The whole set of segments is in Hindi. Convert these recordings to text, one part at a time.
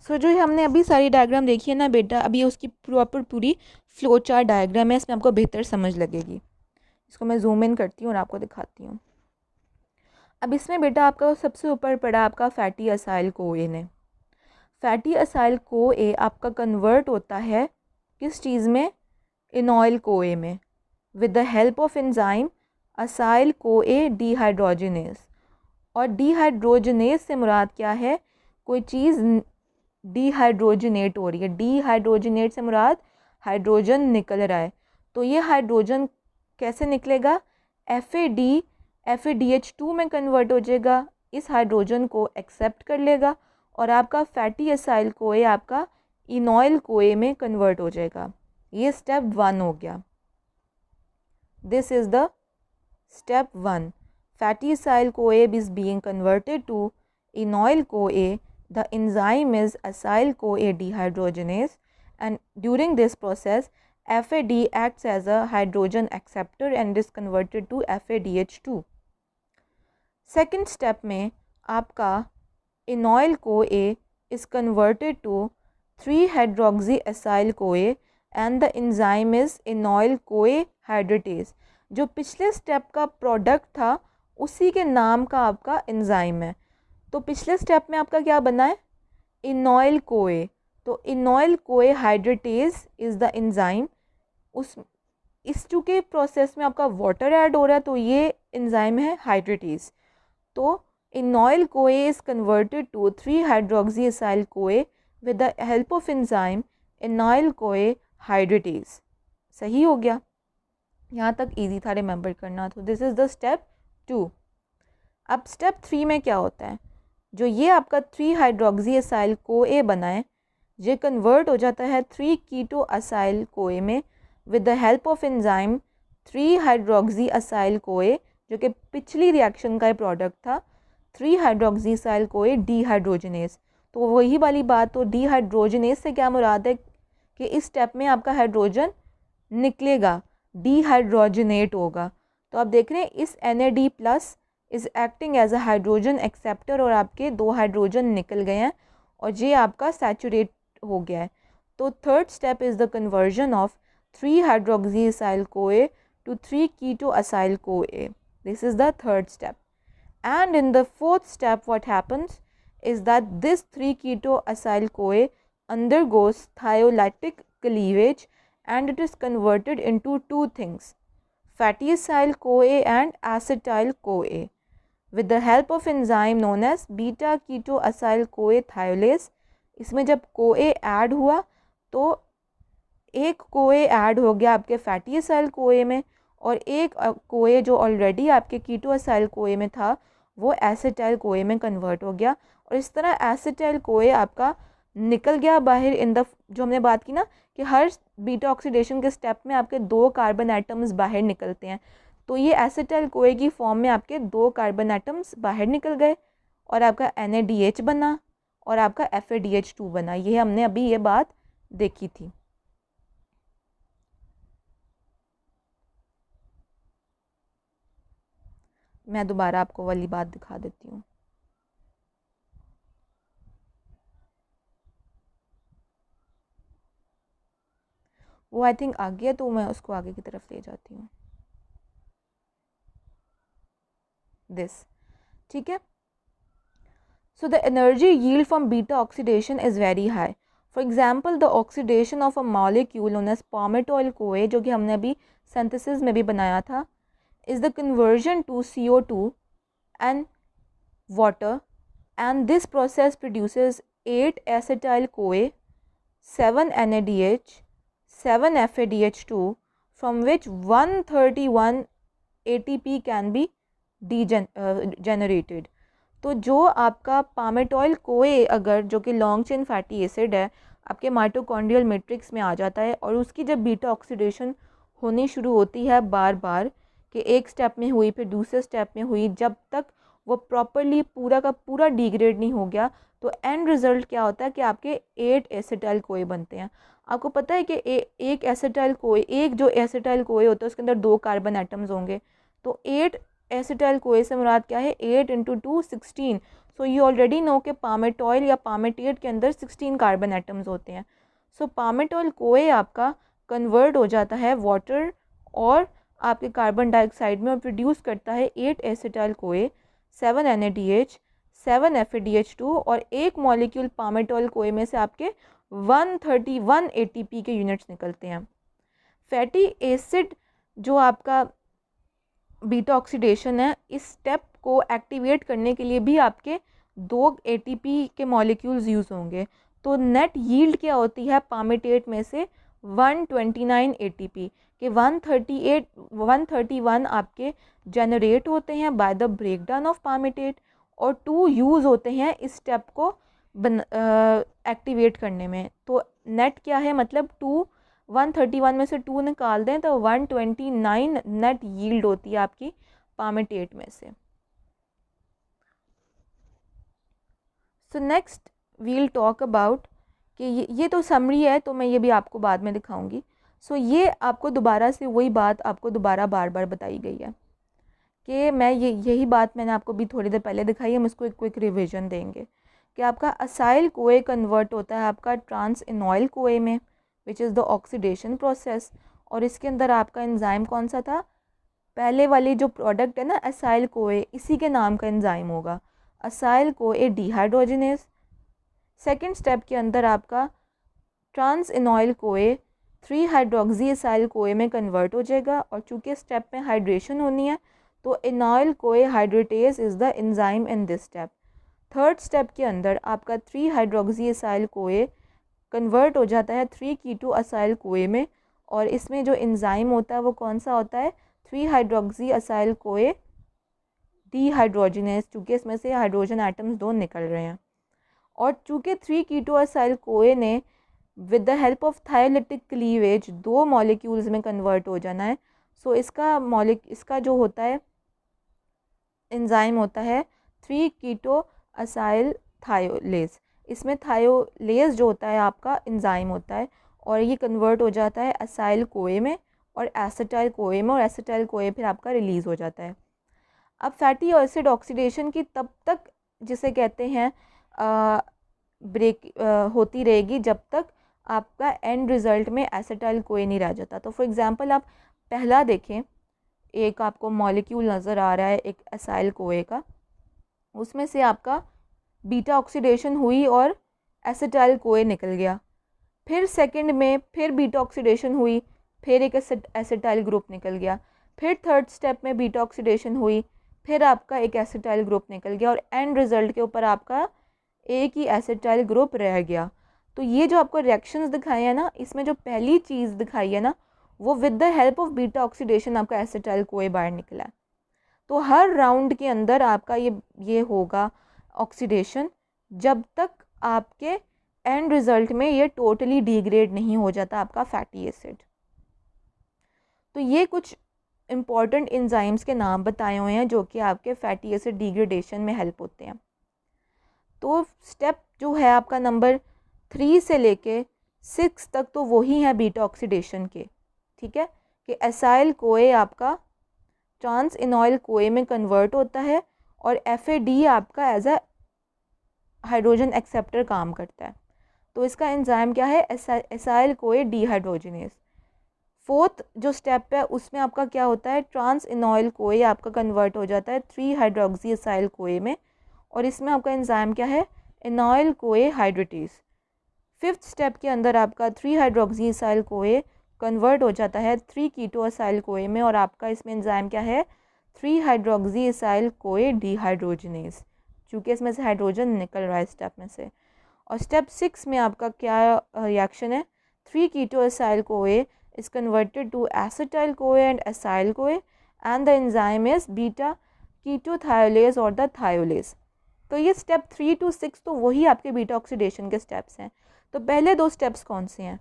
जो हमने अभी सारी डायग्राम देखी है ना बेटा, अभी उसकी प्रॉपर पूरी फ्लो चार्ट डायग्राम है, इसमें आपको बेहतर समझ लगेगी। इसको मैं जूम इन करती हूँ और आपको दिखाती हूँ। अब इसमें बेटा आपका सबसे ऊपर पड़ा आपका फैटी असाइल कोए ने। फैटी असाइल कोए आपका कन्वर्ट होता है किस चीज़ में? इनॉयल कोए में, with the help of enzyme acyl कोए डिहाइड्रोजिनेस। और डिहाइड्रोजिनेस से मुराद क्या है? कोई चीज़ डिहाइड्रोजिनेट हो रही है। डिहाइड्रोजिनेट से मुराद हाइड्रोजन निकल रहा है। तो ये हाइड्रोजन कैसे निकलेगा? FADH2 में कन्वर्ट हो जाएगा, इस हाइड्रोजन को एक्सेप्ट कर लेगा और आपका फैटी असाइल कोए आपका इनॉयल कोए में कन्वर्ट हो जाएगा। ये स्टेप 1 हो गया। This is the step 1. Fatty acyl CoA is being converted to enoyl CoA. The enzyme is acyl CoA dehydrogenase, and during this process FAD acts as a hydrogen acceptor and is converted to FADH2. Second step में आपका enoyl CoA is converted to 3-hydroxyacyl CoA and the enzyme is enoyl CoA hydratase. जो पिछले स्टेप का प्रोडक्ट था उसी के नाम का आपका एंजाइम है। तो पिछले स्टेप में आपका क्या बना है? इनॉयल कोए। तो enoyl CoA hydratase is the enzyme. इस चूँकि प्रोसेस में आपका वाटर ऐड हो रहा है तो ये एंजाइम है हाइड्रेटेज। तो इनॉयल कोए is converted to 3-hydroxyacyl CoA with the help of enzyme enoyl CoA hydratase. सही हो गया? यहाँ तक इजी था रिमेंबर करना। तो दिस इज़ द स्टेप 2। अब स्टेप 3 में क्या होता है? जो ये आपका 3-hydroxyacyl CoA बना है, ये कन्वर्ट हो जाता है 3-keto-acyl CoA में with the help of enzyme 3-hydroxyacyl CoA, जो कि पिछली रिएक्शन का प्रोडक्ट था 3-hydroxyacyl CoA डिहाइड्रोजनेस। तो वही वाली बात, तो डिहाइड्रोजनेस से क्या मुराद है कि इस स्टेप में आपका हाइड्रोजन निकलेगा, डिहाइड्रोजनेट होगा। तो आप देख रहे हैं इस NAD+ is acting as a hydrogen acceptor और आपके 2 हाइड्रोजन निकल गए हैं और ये आपका सैचुरेट हो गया है। तो third step is the conversion of 3-hydroxyacyl CoA to 3-keto-acyl CoA. This is the third step. And in the fourth step what happens is that this 3-keto-acyl CoA undergoes thiolytic cleavage and it is converted into two things, fatty acyl CoA and acetyl CoA with the help of enzyme known as beta keto-acyl CoA thiolase. इसमें जब CoA ऐड हुआ तो एक CoA ऐड हो गया आपके फैटी असाइल CoA में और एक CoA जो ऑलरेडी आपके कीटो असाइल CoA में था वो एसिटाइल CoA में कन्वर्ट हो गया और इस तरह एसिटाइल CoA आपका निकल गया बाहर इन द, जो हमने बात की ना कि हर बीटा ऑक्सीडेशन के स्टेप में आपके 2 कार्बन एटम्स बाहर निकलते हैं। तो ये एसिटाइल CoA की फॉर्म में आपके 2 कार्बन एटम्स बाहर निकल गए और आपका NADH बना और आपका FADH2 बना। ये हमने अभी ये बात देखी थी। मैं दोबारा आपको वाली बात दिखा देती हूँ। वो आई थिंक आ गया तो मैं उसको आगे की तरफ ले जाती हूँ। दिस ठीक है। So the energy yield from beta oxidation is very high. For example, the oxidation of a molecule known as palmitoyl CoA, जो कि हमने अभी synthesis में भी बनाया था, is the conversion to CO2 and water, and this process produces 8 acetyl CoA, 7 NADH, 7 FADH2, from which 131 ATP can be generated. तो जो आपका पामेटॉयल कोए अगर जो कि लॉन्ग चेन फैटी एसिड है आपके माइटोकॉन्ड्रियल मैट्रिक्स में आ जाता है और उसकी जब बीटा ऑक्सीडेशन होनी शुरू होती है बार बार कि एक स्टेप में हुई फिर दूसरे स्टेप में हुई, जब तक वो प्रॉपरली पूरा का पूरा डिग्रेड नहीं हो गया तो एंड रिज़ल्ट क्या होता है कि आपके 8 एसिटाइल कोए बनते हैं। आपको पता है कि एक एसिटाइल कोए, एक जो एसिटाइल कोए होता है उसके अंदर 2 कार्बन एटम्स होंगे। तो 8 एसिटाइल कोए से मुराद क्या है? 8 × 2 16। सो यू ऑलरेडी नो कि पामेटॉयल या पामेटेट के अंदर 16 कार्बन एटम्स होते हैं। सो पामेटॉयल कोए आपका कन्वर्ट हो जाता है वाटर और आपके कार्बन डाइऑक्साइड में और प्रोड्यूस करता है 8 एसिटाइल कोए, 7 NADH, 7 FADH2 और एक मॉलिक्यूल पामेटॉयल कोए में से आपके 131 ATP के यूनिट्स निकलते हैं। फैटी एसिड जो आपका बीटा ऑक्सीडेशन है, इस स्टेप को एक्टिवेट करने के लिए भी आपके 2 ATP के मॉलिक्यूल्स यूज़ होंगे। तो नेट यील्ड क्या होती है पामेटेट में से 129 ATP के 131 आपके जनरेट होते हैं बाय द ब्रेकडाउन ऑफ पामेटेट और 2 यूज़ होते हैं इस स्टेप को एक्टिवेट करने में। तो नेट क्या है, मतलब 131 में से 2 निकाल दें तो 129 नेट यील्ड होती है आपकी पामेटेट में से। So next we'll talk about कि ये तो समरी है, तो मैं ये भी आपको बाद में दिखाऊंगी। सो ये आपको दोबारा से वही बात आपको दोबारा बार बार बताई गई है कि मैं यही बात मैंने आपको भी थोड़ी देर पहले दिखाई है, हम इसको एक क्विक रिविजन देंगे कि आपका असाइल कोए कन्वर्ट होता है आपका ट्रांस इनॉयल कोए में, which is the oxidation process. और इसके अंदर आपका एंजाइम कौन सा था, पहले वाली जो प्रोडक्ट है ना असाइल कोए, इसी के नाम का एंजाइम होगा असाइल कोए डिहाइड्रोजिनेस। सेकेंड स्टेप के अंदर आपका ट्रांस इनॉयल कोए 3 हाइड्रोक्सी असाइल कोए में कन्वर्ट हो जाएगा और चूँकि स्टेप में हाइड्रेशन होनी है तो enoyl CoA hydratase is the enzyme in this step. Third step के अंदर आपका 3 हाइड्रोक्सी असाइल कोए कन्वर्ट हो जाता है 3 कीटो असाइल कोए में और इसमें जो एंजाइम होता है वो कौन सा होता है 3 हाइड्रोक्सी असाइल कोए डिहाइड्रोजिनेस, चूँकि इसमें से हाइड्रोजन एटम्स 2 निकल रहे हैं। और चूँकि 3 कीटो असाइल कोए ने with the help of thiolytic cleavage 2 molecules में कन्वर्ट हो जाना है। सो इसका जो होता है एंजाइम होता है 3 कीटो असाइल थायोलेज। इसमें थायोलेज जो होता है आपका एंजाइम होता है और ये कन्वर्ट हो जाता है असाइल कोए में और एसिटाइल कोए में और एसिटाइल कोए फिर आपका रिलीज़ हो जाता है। अब फैटी एसिड ऑक्सीडेशन की तब तक जिसे कहते हैं होती रहेगी जब तक आपका एंड रिज़ल्ट में एसिटाइल कोए नहीं रह जाता। तो फॉर एग्जांपल आप पहला देखें, एक आपको मॉलिक्यूल नज़र आ रहा है एक एसाइल कोए का, उसमें से आपका बीटा ऑक्सीडेशन हुई और एसिटाइल कोए निकल गया। फिर सेकंड में फिर बीटा ऑक्सीडेशन हुई, फिर एक एसिटाइल ग्रुप निकल गया। फिर थर्ड स्टेप में बीटा ऑक्सीडेशन हुई, फिर आपका एक एसिटाइल ग्रुप निकल गया और एंड रिज़ल्ट के ऊपर आपका एक ही एसिटाइल ग्रुप रह गया। तो ये जो आपको रिएक्शंस दिखाए हैं ना, इसमें जो पहली चीज़ दिखाई है ना वो with the help of beta oxidation आपका एसिटाइल कोए बाहर निकला है। तो हर राउंड के अंदर आपका ये होगा ऑक्सीडेशन जब तक आपके एंड रिज़ल्ट में ये टोटली डिग्रेड नहीं हो जाता आपका फैटी एसिड। तो ये कुछ इम्पॉर्टेंट एंजाइम्स के नाम बताए हुए हैं जो कि आपके फैटी एसिड डिग्रेडेशन में हेल्प होते हैं। तो स्टेप जो है आपका नंबर 3 से लेके 6 तक तो वही है बीटा ऑक्सीडेशन के, ठीक है, कि एसाइल कोए आपका ट्रांस इनॉयल कोए में कन्वर्ट होता है और FAD आपका एज अ हाइड्रोजन एक्सेप्टर काम करता है। तो इसका एंजाइम क्या है, एसाइल कोए डिहाइड्रोजिनेस। फोर्थ जो स्टेप है उसमें आपका क्या होता है, ट्रांस इनॉयल कोए आपका कन्वर्ट हो जाता है 3 हाइड्रोक्सी एसाइल कोए में और इसमें आपका एंजाइम क्या है, इनॉयल कोए हाइड्रेटेज। फिफ्थ स्टेप के अंदर आपका 3 हाइड्रोक्सी एसाइल कोए कन्वर्ट हो जाता है 3 कीटो एसाइल कोए में और आपका इसमें एंजाइम क्या है, 3 हाइड्रोक्सी एसाइल कोए डिहाइड्रोजिनेस, चूँकि इसमें से हाइड्रोजन निकल रहा है स्टेप में से। और स्टेप 6 में आपका क्या रिएक्शन है, 3 कीटो एसाइल कोए is converted to acetyl CoA and acyl CoA and the enzyme is beta ketothiolase और the thiolase। तो ये स्टेप 3 to 6 तो वही आपके बीटा ऑक्सीडेशन के स्टेप्स हैं। तो पहले 2 स्टेप्स कौन से हैं,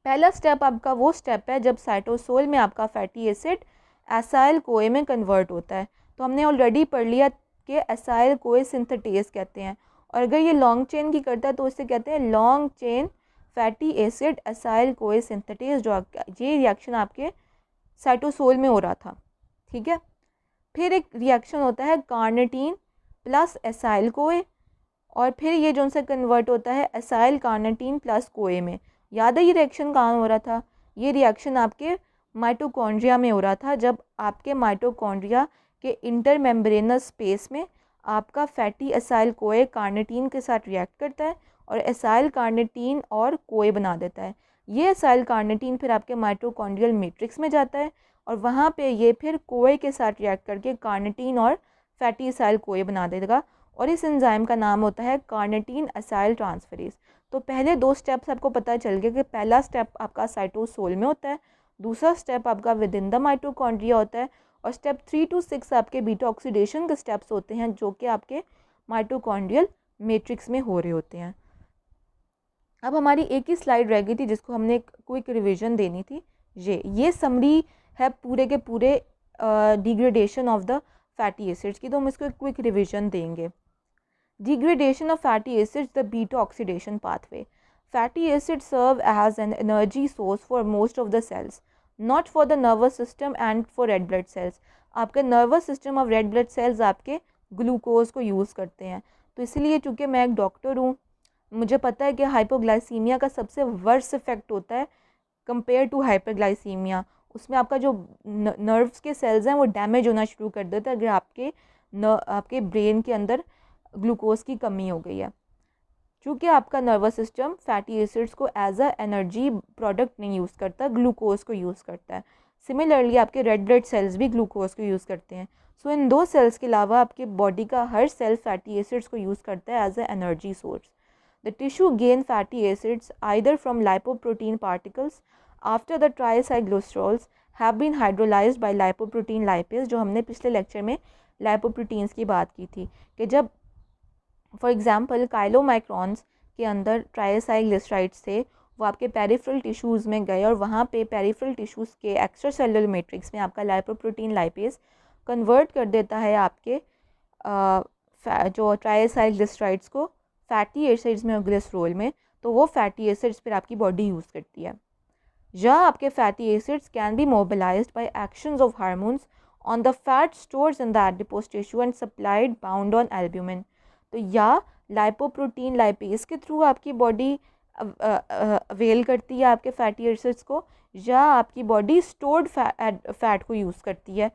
पहला स्टेप आपका वो स्टेप है जब साइटोसोल में आपका फैटी एसिड एसाइल कोए में कन्वर्ट होता है। तो हमने ऑलरेडी पढ़ लिया कि एसाइल कोए सिंथेटेज कहते हैं और अगर ये लॉन्ग चेन की करता है तो इसे कहते हैं long chain fatty acid acyl कोए सिंथेटेज। जो ये रिएक्शन आपके साइटोसोल में हो रहा था, ठीक है। फिर एक रिएक्शन होता है कार्निटीन प्लस एसाइल कोए, और फिर ये जो उनसे कन्वर्ट होता है एसाइल कार्निटीन प्लस कोए में। याद है ये रिएक्शन कहाँ हो रहा था? ये रिएक्शन आपके माइटोकॉन्ड्रिया में हो रहा था, जब आपके माइटोकॉन्ड्रिया के इंटरमेम्ब्रेनस स्पेस में आपका फैटी एसाइल कोए कार्निटीन के साथ रिएक्ट करता है और एसाइल कार्निटीन और कोए बना देता है। ये एसाइल कार्निटीन फिर आपके माइटोकॉन्ड्रियल मैट्रिक्स में जाता है और वहाँ पे ये फिर कोए के साथ रिएक्ट करके कार्निटीन और फैटी एसाइल कोए बना देगा, और इस एंजाइम का नाम होता है कार्निटीन एसाइल ट्रांसफरेज। तो पहले दो स्टेप्स आपको पता चल गया कि पहला स्टेप आपका साइटोसोल में होता है, दूसरा स्टेप आपका विद इन द माइटोकॉन्ड्रिया होता है, और स्टेप 3 to 6 आपके बीटा ऑक्सीडेशन के स्टेप्स होते हैं जो कि आपके माइटोकॉन्ड्रियल मैट्रिक्स में हो रहे होते हैं। अब हमारी एक ही स्लाइड रह गई थी जिसको हमने एक क्विक रिवीजन देनी थी। ये समरी है पूरे के पूरे degradation of the fatty acids की, तो हम इसको एक क्विक रिवीजन देंगे। Degradation of fatty acids, the beta oxidation pathway. Fatty acids serve as an energy source for most of the cells, not for the nervous system and for red blood cells. आपके nervous system और red blood cells आपके ग्लूकोज को यूज़ करते हैं। तो इसलिए चूँकि मैं एक डॉक्टर हूँ, मुझे पता है कि हाइपोग्लाइसीमिया का सबसे वर्स्ट इफेक्ट होता है कंपेयर टू हाइपरग्लाइसीमिया। उसमें आपका जो नर्व्स के सेल्स हैं वो डैमेज होना शुरू कर देता है अगर आपके ब्रेन के अंदर ग्लूकोज की कमी हो गई है। चूँकि आपका नर्वस सिस्टम फैटी एसिड्स को एज अ एनर्जी प्रोडक्ट नहीं यूज़ करता, ग्लूकोज को यूज़ करता है। सिमिलरली आपके रेड ब्लड सेल्स भी ग्लूकोज को यूज़ करते हैं। सो इन दो सेल्स के अलावा आपके बॉडी का हर सेल फैटी एसिड्स को यूज़ करता है as a energy source. The tissue gain fatty acids either from lipoprotein particles after the triacylglycerols have been hydrolysed by lipoprotein lipase, जो हमने पिछले लेक्चर में लाइपोप्रोटीन्स की बात की थी कि जब फॉर एग्जांपल काइलोमाइक्रॉन्स के अंदर ट्राइसाइग्लिसराइड्स थे, वो आपके पेरिफेरल टिश्यूज़ में गए और वहाँ पे पेरिफेरल टिश्यूज़ के एक्स्ट्रा सेलुलर मैट्रिक्स में आपका लाइपोप्रोटीन लाइपेज कन्वर्ट कर देता है आपके जो ट्राइसाइग्लिसराइड्स को फैटी एसिड्स में और ग्लिसरॉल में। तो वो फैटी एसिड्स फिर आपकी बॉडी यूज़ करती है। या आपके fatty acids can be mobilized by actions of hormones on the fat stores in the adipose tissue and supplied bound on albumin. तो या लाइपोप्रोटीन लाइपेज के थ्रू आपकी बॉडी अवेल करती है आपके फैटी एसिड्स को, या आपकी बॉडी स्टोर्ड फैट को यूज़ करती है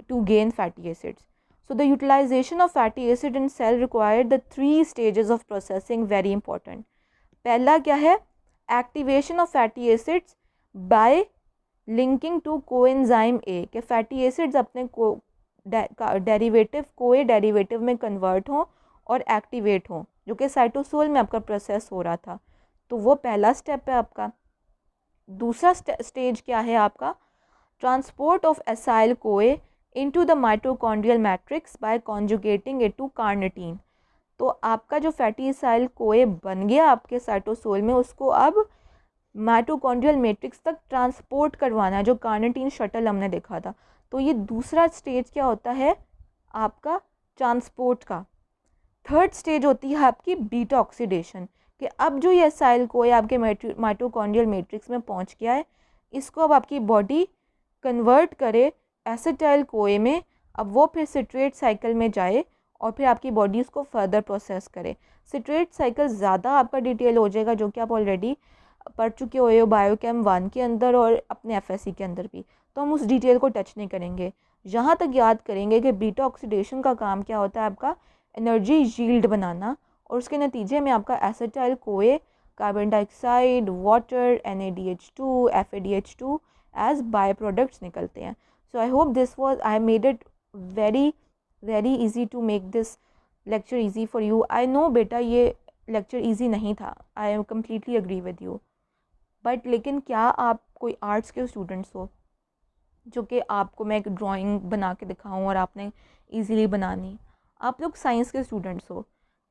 to gain fatty acids. So the utilization of fatty acid in cell required the 3 stages of processing, very important. पहला क्या है? Activation of fatty acids by linking to coenzyme A, के फैटी एसिड्स अपने डेरिवेटिव कोए डेरिवेटिव में कन्वर्ट हों और एक्टिवेट हों, जो कि साइटोसोल में आपका प्रोसेस हो रहा था। तो वो पहला स्टेप है आपका। दूसरा स्टेज क्या है आपका? Transport of acyl CoA into the mitochondrial matrix by conjugating it to carnitine. तो आपका जो फैटी एसाइल कोए बन गया आपके साइटोसोल में, उसको अब माइटोकॉन्ड्रियल मैट्रिक्स तक ट्रांसपोर्ट करवाना है, जो कार्निटीन शटल हमने देखा था। तो ये दूसरा स्टेज क्या होता है आपका? ट्रांसपोर्ट का। थर्ड स्टेज होती है आपकी बीटा ऑक्सीडेशन, कि अब जो ये एसाइल कोए आपके माइटोकॉन्ड्रियल मैट्रिक्स में पहुंच गया है, इसको अब आपकी बॉडी कन्वर्ट करे एसिटाइल कोए में। अब वो फिर सिट्रेट साइकिल में जाए और फिर आपकी बॉडी उसको फर्दर प्रोसेस करे। सिट्रेट साइकिल ज़्यादा आपका डिटेल हो जाएगा, जो कि आप ऑलरेडी पढ़ चुके हो बायोकेम 1 के अंदर और अपने एफएससी के अंदर भी, तो हम उस डिटेल को टच नहीं करेंगे। यहाँ तक याद करेंगे कि बीटा ऑक्सीडेशन का काम क्या होता है आपका? एनर्जी यील्ड बनाना, और उसके नतीजे में आपका acetyl CoA, carbon dioxide, water, NaDH2, FADH2 as by products निकलते हैं। So I hope this was I made it very easy to make this lecture easy for you. I know बेटा ये लेक्चर इजी नहीं था, I am completely agree with you, but लेकिन क्या आप कोई आर्ट्स के स्टूडेंट्स हो जो कि आपको मैं एक ड्राइंग बना के दिखाऊं और आपने इजीली बनानी? आप लोग साइंस के स्टूडेंट्स हो,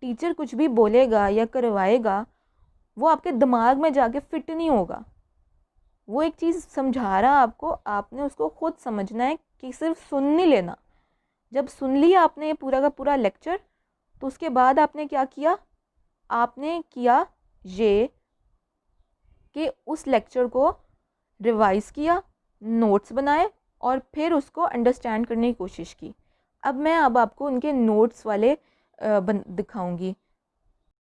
टीचर कुछ भी बोलेगा या करवाएगा वो आपके दिमाग में जाके फिट नहीं होगा। वो एक चीज़ समझा रहा आपको, आपने उसको खुद समझना है कि सिर्फ सुन नहीं लेना। जब सुन लिया आपने ये पूरा का पूरा लेक्चर, तो उसके बाद आपने क्या किया? आपने किया ये कि उस लेक्चर को रिवाइज़ किया, नोट्स बनाए और फिर उसको अंडरस्टैंड करने की कोशिश की। अब मैं आपको उनके नोट्स वाले दिखाऊंगी।